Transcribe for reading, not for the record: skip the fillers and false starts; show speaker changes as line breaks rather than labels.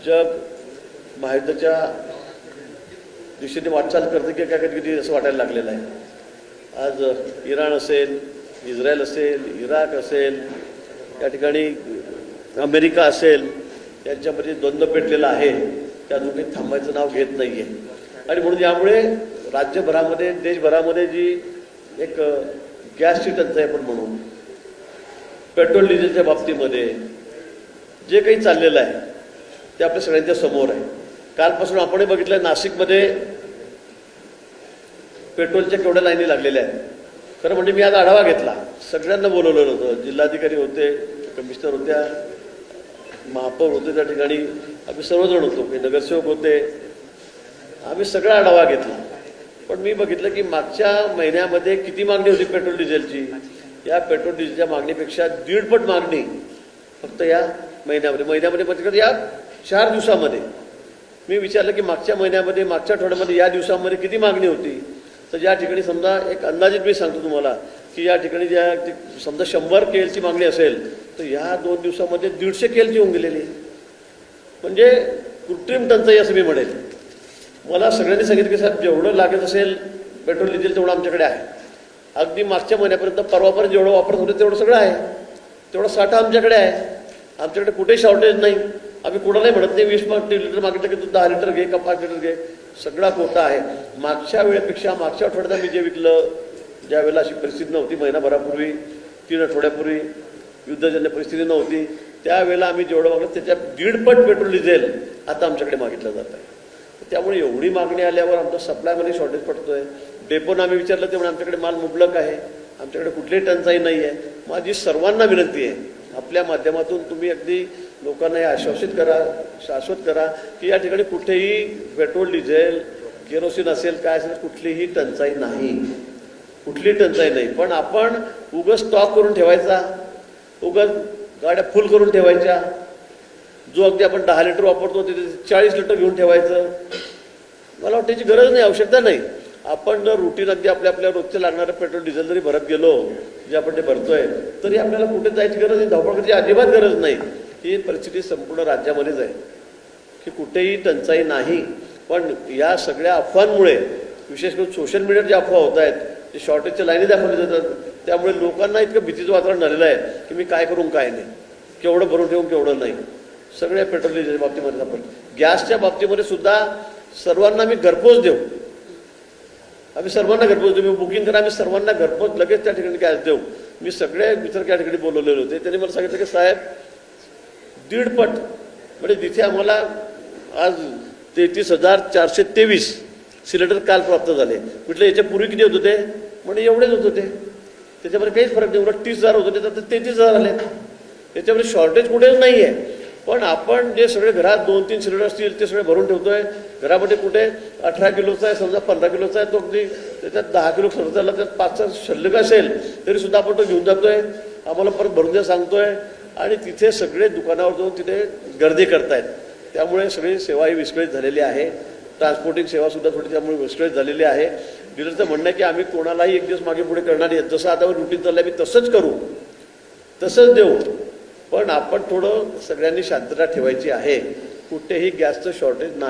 जग महायुद्धाच्या दिशेने वाटचाल करते की काय कधी असं वाटायला लागलेलं आहे। आज इराण असेल, इस्रायल असेल, इराक असेल, या ठिकाणी अमेरिका असेल, यांच्यामध्ये द्वंद्व पेटलेला आहे। त्या दोघे थांबायचं नाव घेत नाही आहे आणि म्हणून यामुळे राज्यभरामध्ये देशभरामध्ये जी एक गॅसची टंचाई आपण म्हणून पेट्रोल डिझेलच्या बाबतीमध्ये जे काही चाललेलं आहे ते आपल्या सगळ्यांच्या समोर आहे। कालपासून आपण बघितलं नाशिकमध्ये पेट्रोलच्या केवढ्या लाईनी लागलेल्या आहेत। खरं म्हणजे मी आज आढावा घेतला, सगळ्यांना बोलवलेलं होतं, जिल्हाधिकारी होते, कमिशनर होत्या, महापौर होते, त्या ठिकाणी आम्ही सर्वजण होतो, काही नगरसेवक होते, आम्ही सगळा आढावा घेतला। पण मी बघितलं की मागच्या महिन्यामध्ये किती मागणी होती पेट्रोल डिझेलची, या पेट्रोल डिझेलच्या मागणीपेक्षा 1.5 पट मागणी फक्त या महिन्यामध्ये म्हणजे या 4 दिवसामध्ये। मी विचारलं की मागच्या महिन्यामध्ये, मागच्या आठवड्यामध्ये, या दिवसामध्ये किती मागणी होती, तर या ठिकाणी समजा एक अंदाजित मी सांगतो तुम्हाला की या ठिकाणी ज्या समजा 100 केलची मागणी असेल तर या 2 दिवसामध्ये 150 केलची होऊन गेलेली, म्हणजे कृत्रिम टंचाई असं मी म्हणेल। मला सगळ्यांनी सांगितलं की साहेब जेवढं लागत असेल पेट्रोल डिझेल तेवढं आमच्याकडे आहे, अगदी मागच्या महिन्यापर्यंत परवापर्यंत जेवढं वापरत होतं तेवढं सगळं आहे, तेवढा साठा आमच्याकडे आहे, आमच्याकडे कुठेही शॉर्टेज नाही। आम्ही कोणालाही म्हणत नाही 20 लिटर मागितलं की तू 10 लिटर घे का 5 लिटर घे, सगळा कोटा आहे। मागच्या वेळेपेक्षा मागच्या आठवड्यात मी जे विकलं, ज्या वेळेला अशी परिस्थिती नव्हती, महिनाभरापूर्वी 3 आठवड्यापूर्वी युद्धजन्य परिस्थिती नव्हती, त्यावेळेला आम्ही जेवढं मागलं त्याच्या 1.5 पट पेट्रोल डिझेल आता आमच्याकडे मागितलं जात आहे। त्यामुळे एवढी मागणी आल्यावर आमचा सप्लायमध्ये शॉर्टेज पडतोय। डेपोनं आम्ही विचारलं तेव्हा आमच्याकडे माल मुबलक आहे, आमच्याकडे कुठलीही टंचाई नाही आहे। माझी सर्वांना विनंती आहे, आपल्या माध्यमातून तुम्ही अगदी लोकांना हे शाश्वत करा की या ठिकाणी कुठेही पेट्रोल डिझेल केरोसिन असेल काय असेल कुठलीही टंचाई नाही, कुठलीही टंचाई नाही। पण आपण उगाच स्टॉक करून ठेवायचा, उगाच गाड्या फुल करून ठेवायच्या, जो अगदी आपण 10 लिटर वापरतो तिथे 40 लिटर घेऊन ठेवायचं, मला वाटतं त्याची गरज नाही, आवश्यकता नाही। आपण जर रुटीन अगदी आपल्या रोजचे लागणारं पेट्रोल डिझेल जरी भरत गेलो, जे आपण ते भरतोय, तरी आपल्याला कुठे जायची गरज नाही, धावपळ करायची अजिबात गरज नाही। ही परिस्थिती संपूर्ण राज्यामध्येच आहे की कुठेही टंचाई नाही। पण या सगळ्या अफवांमुळे, विशेष करून सोशल मीडियावर ज्या अफवा होत आहेत, जे शॉर्टेजच्या लाईनी दाखवल्या जातात, त्यामुळे लोकांना इतकं भीतीचं वातावरण झालेलं आहे की मी काय करून काय नाही, केवढं भरून ठेवून केवढं नाही। सगळ्या पेट्रोल डिझेलच्या बाबतीमध्ये आपण गॅसच्या बाबतीमध्ये सुद्धा सर्वांना मी घरपोच देऊ, आम्ही सर्वांना घरपोच देऊ, बुकिंग करा, आम्ही सर्वांना घरपोच लगेच त्या ठिकाणी गॅस देऊ। मी सगळे मित्र त्या ठिकाणी बोलवलेले होते, त्यांनी मला सांगितलं की साहेब 1.5 पट म्हणजे जिथे आम्हाला आज 33,423 सिलेंडर काल प्राप्त झाले, म्हटलं याच्या पूर्वी किती होत होते, म्हणजे एवढेच होत होते, त्याच्यामध्ये काहीच फरक नाही, 30,000 होत होते तर 33,000 आले, त्याच्यामध्ये शॉर्टेज कुठेच नाही आहे। पण आपण जे सगळे घरात 2-3 सिलेंडर असतील ते सगळे भरून ठेवतोय, घरामध्ये कुठे 18 किलोचा आहे, समजा 15 किलोचा आहे, तो अगदी त्याच्यात 10 किलो खर्च झाला, त्यात 5चा शिल्लक असेल तरी सुद्धा आपण तो घेऊन जातोय, आम्हाला परत भरून द्या सांगतोय, आणि तिथे सगळे दुकानावर जाऊन तिथे गर्दी करतायत। त्यामुळे सगळी सेवा ही विस्कळीत झालेली आहे, ट्रान्सपोर्टिंग सेवा सुद्धा थोडी त्यामुळे विस्कळीत झालेली आहे। डीलरचं म्हणणं आहे की आम्ही कोणालाही एक दिवस मागे पुढे करणार नाही, जसं आता रुटीन चाललं आहे मी तसंच करू, तसंच देऊ। पण आपण थोडं सगळ्यांनी शांतता ठेवायची आहे, कुठेही गॅसचं शॉर्टेज नाही।